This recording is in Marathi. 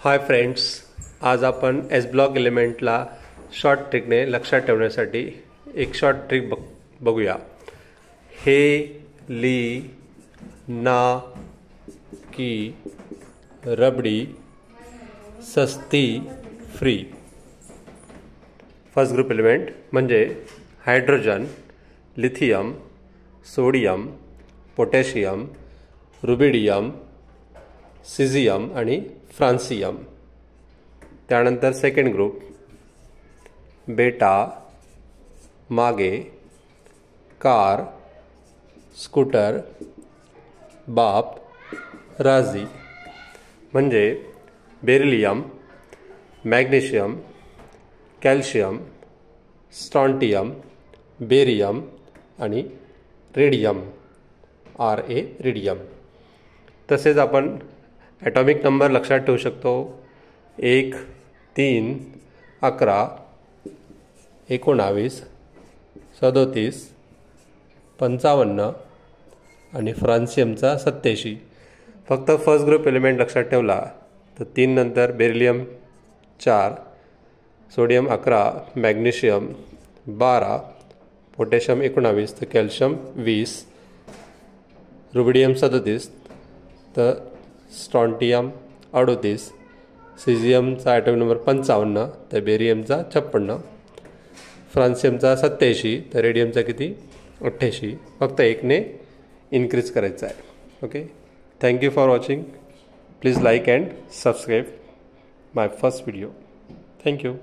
हाय फ्रेंड्स, आज आपण एस ब्लॉक एलिमेंटला शॉर्ट ट्रिकने लक्षात ठेवण्यासाठी एक शॉर्ट ट्रिक बघूया। हे ली ना की रबडी सस्ती फ्री। फर्स्ट ग्रुप एलिमेंट म्हणजे hydrogen, lithium, sodium, potassium, rubidium, caesium आणि फ्रान्सियम। त्यानंतर सेकंड ग्रुप बेटा, मागे, कार, स्कूटर, बाप, राजी म्हणजे beryllium, magnesium, calcium, strontium, barium आणि रेडियम रेडियम। तसेच आपण ॲटॉमिक नंबर लक्षात ठेवू शकतो। 1, 3, 11, 19, 37, 55 आणि फ्रान्सियमचा 87। फक्त फर्स्ट ग्रुप एलिमेंट लक्षात ठेवला तर 3 नंतर बेरिलियम 4, सोडियम 11, मॅग्नेशियम 12, पोटॅशियम 19 तर कॅल्शियम 20, रुबिडियम 37 तर स्ट्रॉन्टियम 38, सिझियमचा ॲटॉमिक नंबर 55 तर बेरियमचा 56, फ्रान्सियमचा 87 तर रेडियमचा किती 88। फक्त एकने इन्क्रीज करायचा आहे। Okay, thank you for watching. Please like and subscribe my first video. Thank you.